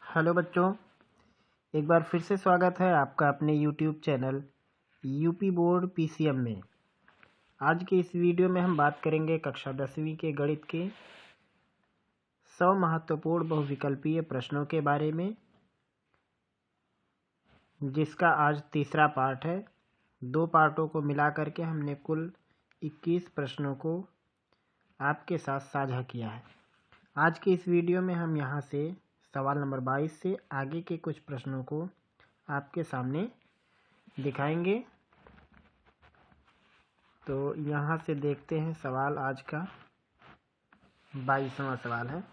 Hello बच्चों, एक बार फिर से स्वागत है आपका अपने YouTube channel UP board PCM में। आज के इस वीडियो में हम बात करेंगे कक्षा 10वीं के गणित के 100 महत्वपूर्ण बहुविकल्पीय प्रश्नों के बारे में, जिसका आज तीसरा पार्ट है। 2 पार्टों को मिला करके हमने कुल 21 प्रश्नों को आपके साथ साझा किया है। आज के इस वीडियो में हम यहाँ से सवाल नंबर 22 से आगे के कुछ प्रश्नों को आपके सामने दिखाएंगे। तो यहाँ से देखते हैं सवाल आज का 22वां सवाल है।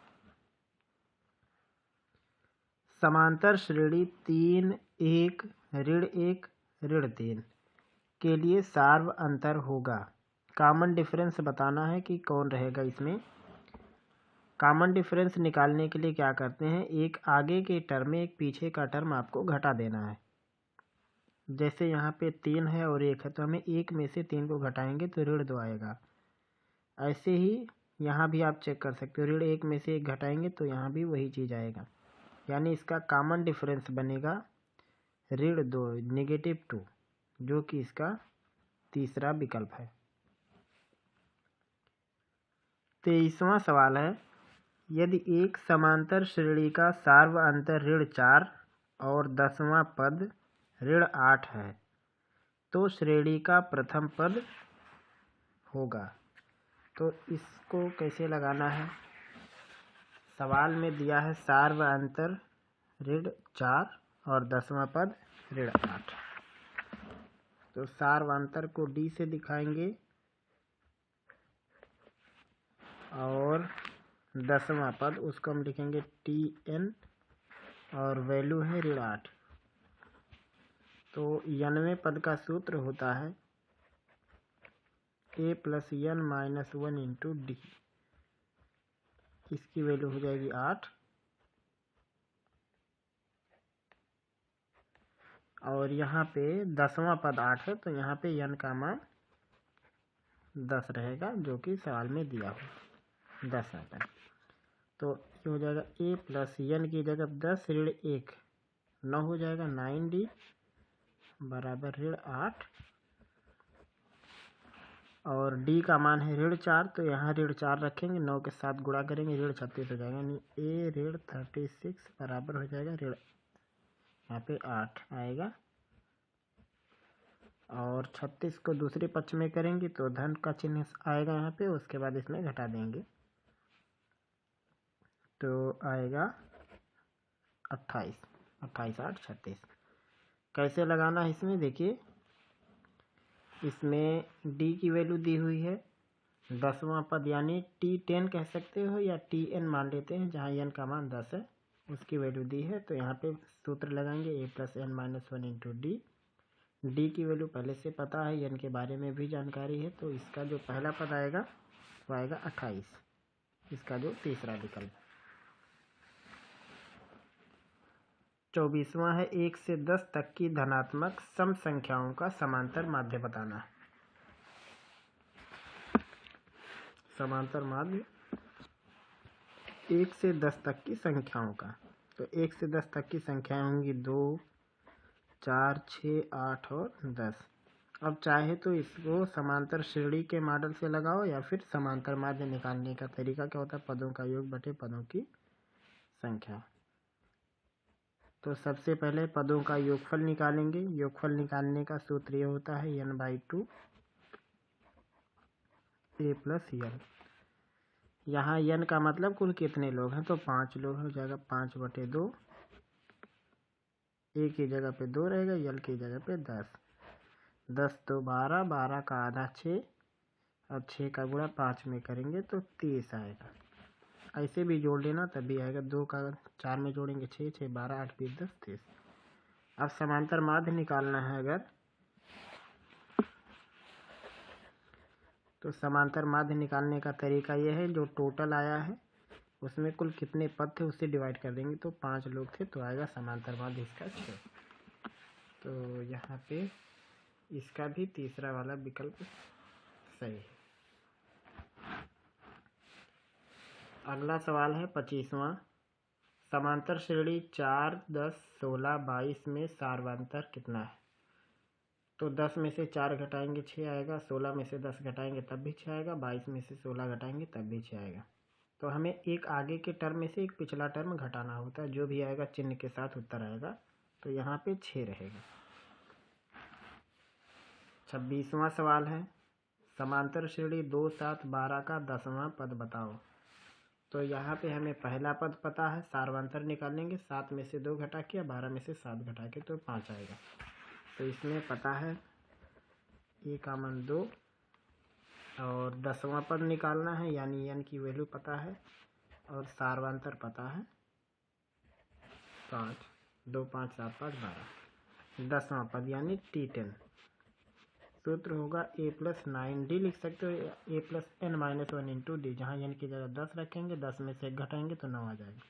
समांतर श्रेणी 3 1 ऋण 1 ऋण 3 के लिए सार्व अंतर होगा। कॉमन डिफरेंस बताना है कि कौन रहेगा इसमें। कॉमन डिफरेंस निकालने के लिए क्या करते हैं, एक आगे के टर्म में एक पीछे का टर्म आपको घटा देना है। जैसे यहाँ पे 3 है और 1 है, तो हमें 1 में से 3 को घटाएंगे तो ऋण 2 आएगा। ऐसे ही यहाँ भी आप चेक कर सकते हो, ऋण 1 में से 1 घटाएंगे तो यहाँ भी वही चीज़ आएगा। यानी इसका कॉमन डिफरेंस बनेगा ऋण 2 -2, जो कि इसका तीसरा विकल्प है। 23वां सवाल है, यदि एक समांतर श्रेणी का सार्व अंतर ऋण 4 और 10वां पद ऋण 8 है तो श्रेणी का प्रथम पद होगा। तो इसको कैसे लगाना है, सवाल में दिया है सार्व अंतर ऋण 4 और 10वां पद ऋण 8। तो सार्व अंतर को डी से दिखाएंगे और 10वां पद उसको हम लिखेंगे TN और वैल्यू है ऋण 8। तो 90वें पद का सूत्र होता है A + n - 1 × D। इसकी वैल्यू हो जाएगी 8 और यहाँ पे 10वां पद 8 है, तो यहाँ पे n का मान 10 रहेगा, जो कि सवाल में दिया हो 10 आता है। तो ये हो जाएगा A + n की जगह 10 ऋण 1 9 हो जाएगा, 9D बराबर ऋण 8 और D का मान है ऋण 4, तो यहाँ ऋण 4 रखेंगे, 9 के साथ गुणा करेंगे, ऋण 36 हो जाएगा। यानी A ऋण 36 बराबर हो जाएगा ऋण, यहाँ पे 8 आएगा और 36 को दूसरे पक्ष में करेंगे तो धन का चिन्ह आएगा यहाँ पे, उसके बाद इसमें घटा देंगे तो आएगा 28 28 8 36। कैसे लगाना है इसमें, देखिए इसमें D की वैल्यू दी हुई है 10वां पद, यानी T10 कह सकते हो या TN मान लेते हैं, जहाँ n का मान 10 है उसकी वैल्यू दी है। तो यहाँ पे सूत्र लगाएंगे A + n - 1 × D। D की वैल्यू पहले से पता है, n के बारे में भी जानकारी है, तो इसका जो पहला पद आएगा वो आएगा 28, इसका जो तीसरा विकल्प। 24वां है, 1 से 10 तक की धनात्मक सम संख्याओं का समांतर माध्य बताना है। समांतर माध्य 1 से 10 तक की संख्याओं का, तो 1 से 10 तक की संख्याएं होंगी 2 4 6 8 और 10। अब चाहे तो इसको समांतर श्रेणी के मॉडल से लगाओ या फिर समांतर माध्य निकालने का तरीका क्या होता है, पदों का योग बटे पदों की संख्या। तो सबसे पहले पदों का योगफल निकालेंगे। योगफल निकालने का सूत्र ये होता है n/2 A + n। यहाँ n का मतलब कुल कितने लोग हैं, तो 5 लोग हो जाएगा, 5/2। A की जगह पे 2 रहेगा, l की जगह पे 10। 10 तो 12, 12 का आधा 6 और 6 का गुणा 5 में करेंगे तो 30 आएगा। ऐसे भी जोड़ लेना तभी आएगा, 2 का 4 में जोड़ेंगे 6 6 12 8 20 10 30। अब समांतर माध्य निकालना है अगर, तो समांतर माध्य निकालने का तरीका यह है, जो टोटल आया है उसमें कुल कितने पद थे उससे डिवाइड कर देंगे, तो 5 लोग थे तो आएगा समांतर माध्य इसका 6। तो यहाँ पे इसका भी तीसरा वाला विकल्प सही है। अगला सवाल है 25वां, समांतर श्रेणी 4, 10, 16, 22 में सार्वंतर कितना है? तो 10 में से 4 घटाएंगे 6 आएगा, 16 में से 10 घटाएंगे तब भी 6 आएगा, 22 में से 16 घटाएंगे तब भी 6 आएगा। तो हमें एक आगे के टर्म में से एक पिछला टर्म घटाना होता है, जो भी आएगा चिन्ह के साथ उत्तर आएगा। तो यहाँ पे 6 रहेगा। 26वां सवाल है, समांतर श्रेणी 2, 7, 12 का 10वां पद बताओ। तो यहाँ पे हमें पहला पद पता है, सार्वंतर निकालेंगे, 7 में से 2 घटा के या 12 में से 7 घटा के तो 5 आएगा। तो इसमें पता है ए का मान 2 और 10वां पद निकालना है, यानी n की वैल्यू पता है और सार्वंतर पता है 5, 2, 5, 7, 5, 12। 10वां पद यानी T10। सूत्र होगा a+9d, लिख सकते हो a+n-1 इंटू डी। जहाँ n की जगह 10 रखेंगे, 10 में से 1 घटाएंगे तो 9 आ जाएगा।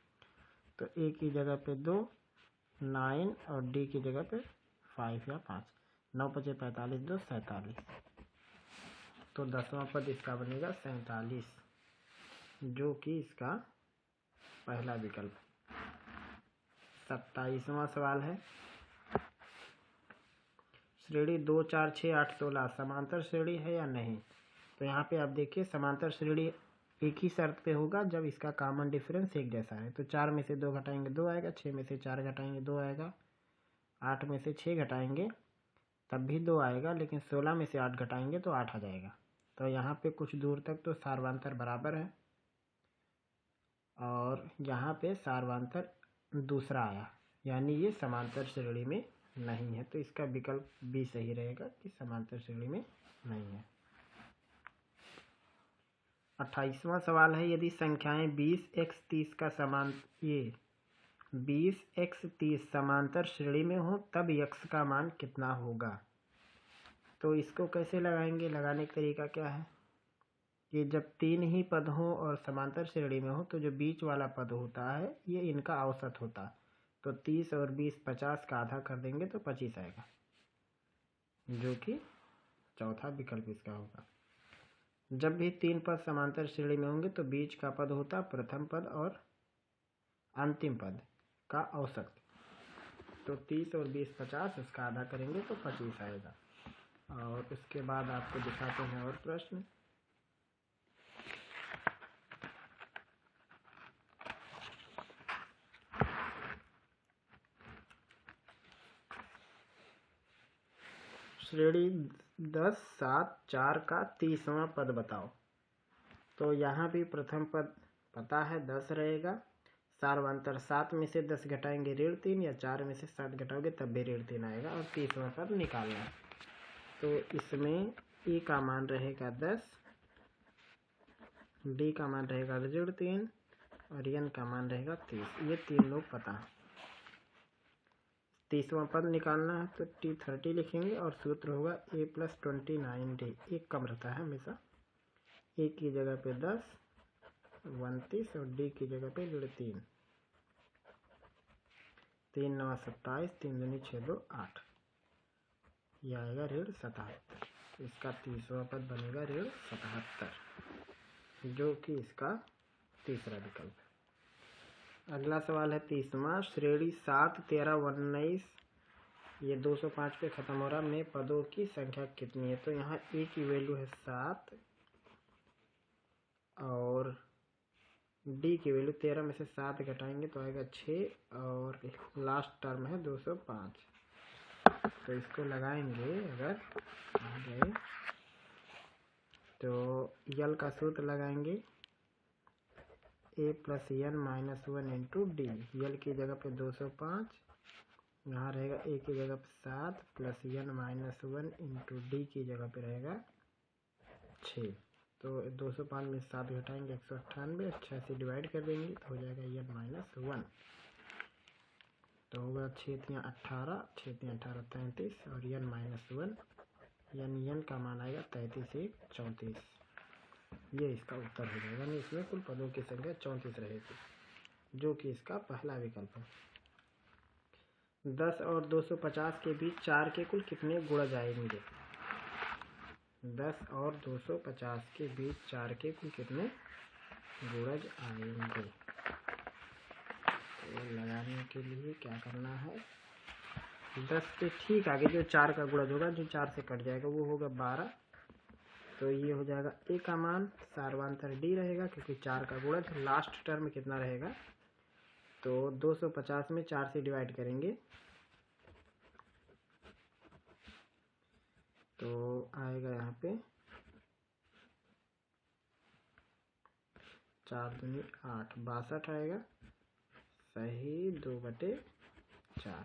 तो a की जगह पे 2, 9 और d की जगह पे 5 या 5। 9 × 5 = 45, 2 = 47। तो 10वां पद इसका बनेगा 47, जो कि इसका पहला विकल्प। 27वां सवाल है, श्रेणी 2, 4, 6, 8, 16 समांतर श्रेणी है या नहीं? तो यहाँ पे आप देखिए, समांतर श्रेणी एक ही शर्त पे होगा जब इसका कॉमन डिफरेंस एक जैसा है। तो 4 में से 2 घटाएंगे 2 आएगा, 6 में से 4 घटाएंगे 2 आएगा, 8 में से 6 घटाएंगे तब भी 2 आएगा, लेकिन 16 में से 8 घटाएंगे तो 8 आ जाएगा। तो यहाँ पे कुछ दूर तक तो सार्वंतर बराबर है और यहाँ पे सार्वंतर दूसरा आया, यानी ये समांतर श्रेणी में नहीं है। तो इसका विकल्प बी सही रहेगा कि समांतर श्रेणी में नहीं है। 28वां सवाल है, यदि संख्याएं 20x 30 का 20x 30 समांतर श्रेणी में हो तब x का मान कितना होगा? तो इसको कैसे लगाएंगे? लगाने का तरीका क्या है कि जब 3 ही पद हो और समांतर श्रेणी में हो तो जो बीच वाला पद होता है ये इनका औसत होता है। तो 30 और 20 50 का आधा कर देंगे तो 25 आएगा, जो कि चौथा विकल्प इसका होगा। जब भी 3 पद समांतर श्रेणी में होंगे तो बीच का पद होता है प्रथम पद और अंतिम पद का औसत। तो 30 और 20 50, इसका आधा करेंगे तो 25 आएगा। और उसके बाद आपको दिखाते हैं और प्रश्न। श्रेणी 10, 7, 4 का 30वां पद बताओ। तो यहाँ भी प्रथम पद पता है 10 रहेगा, सार्वंतर 7 में से 10 घटाएंगे ऋण 3 या 4 में से 7 घटाओगे तब भी ऋण 3 आएगा और 30वां पद निकालना है। तो इसमें e का मान रहेगा 10, d का मान रहेगा ऋण 3 और n का मान रहेगा 30। ये 3 लोग पता है। 30वां पद निकालना है तो T30 लिखेंगे और सूत्र होगा a+29d। एक कम रहता है हमेशा। a की जगह पे 10, 29 और d की जगह पे ऋण 3, 3 9 27, 3 दूनी 6 2 8। यह आएगा ऋण 77। तो इसका 30वां पद बनेगा ऋण 77, जो कि इसका तीसरा विकल्प है। अगला सवाल है 30वां, श्रेणी 7, 13, 19 ये 205 पे ख़त्म हो रहा में पदों की संख्या कितनी है? तो यहाँ a की वैल्यू है 7 और d की वैल्यू 13 में से 7 घटाएंगे तो आएगा 6 और लास्ट टर्म है 205। तो इसको लगाएंगे अगर आ गए तो यल का सूत्र लगाएंगे a+n-1 इंटू डी। यल की जगह पे 205, यहाँ रहेगा a की जगह पे 7 +n-1 इंटू डी की जगह पे रहेगा 6। तो 205 में 7 घटाएंगे 198, 6 से डिवाइड कर देंगे तो हो जाएगा n-1। तो होगा 6 × 18, 6 × 18 33 और n-1 n का मान आएगा 33 1 34। ये इसका उत्तर हो जाएगा। यानी इसमें कुल पदों की संख्या 34 रहेगी, जो कि इसका पहला विकल्प है। 10 और 250 के बीच 4 के कुल कितने गुणज आएंगे? 10 और 250 के बीच 4 के कुल कितने गुणज आएंगे? तो लगाने के लिए क्या करना है, 10 से ठीक आगे जो 4 का गुणज होगा, जो 4 से कट जाएगा वो होगा 12। तो ये हो जाएगा ए का मान सार्वांतर डी रहेगा, क्योंकि 4 का गुणज। लास्ट टर्म कितना रहेगा, तो 250 में 4 से डिवाइड करेंगे तो आएगा यहाँ पे 4 दूनी 8, 62 आएगा। सही, 2/4,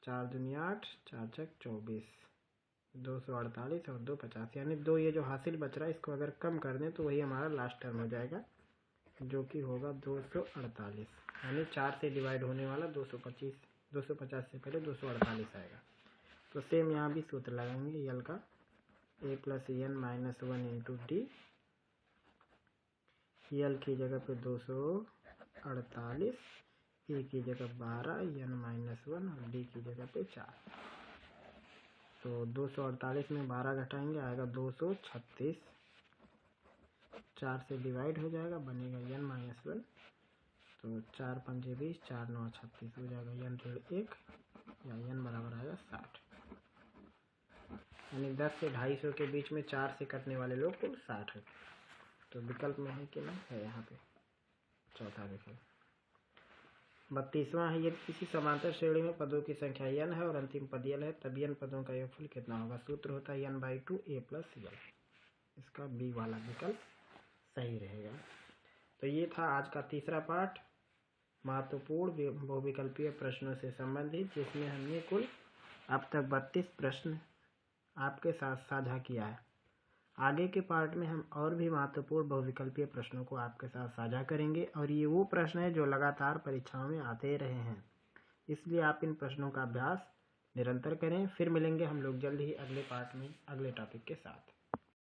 4 दूनी 8, 4 छक 24, 248 और 250, यानी 2 ये जो हासिल बच रहा है इसको अगर कम कर दें तो वही हमारा लास्ट टर्म हो जाएगा, जो कि होगा 248। यानी 4 से डिवाइड होने वाला 250 से पहले 248 आएगा। तो सेम यहाँ भी सूत्र लगाएंगे यल का, a + n - 1 इंटू डी। यल की जगह पे 248, ए की जगह 12, n - 1 और डी की जगह पे 4। तो 248 में 12 घटाएंगे आएगा 236, 4 से डिवाइड हो जाएगा, बनेगा n - 1। तो 4 पंजे 20, 4 9 36 हो जाएगा n ऋण 1, या n बराबर आएगा 60। यानी 10 से 250 के बीच में 4 से कटने वाले लोग को 60 है। तो विकल्प में है कि नहीं है, यहाँ पे चौथा विकल्प। 32वां है, यदि किसी समांतर श्रेणी में पदों की संख्या n है और अंतिम पद यल है, तब n पदों का योगफल कितना होगा। सूत्र होता है n/2 a + l। इसका बी वाला विकल्प सही रहेगा। तो ये था आज का तीसरा पार्ट, महत्वपूर्ण बहुविकल्पीय प्रश्नों से संबंधित, जिसमें हमने कुल अब तक 32 प्रश्न आपके साथ साझा किया है। आगे के पार्ट में हम और भी महत्वपूर्ण बहुविकल्पीय प्रश्नों को आपके साथ साझा करेंगे, और ये वो प्रश्न है जो लगातार परीक्षाओं में आते रहे हैं, इसलिए आप इन प्रश्नों का अभ्यास निरंतर करें। फिर मिलेंगे हम लोग जल्द ही अगले पार्ट में अगले टॉपिक के साथ।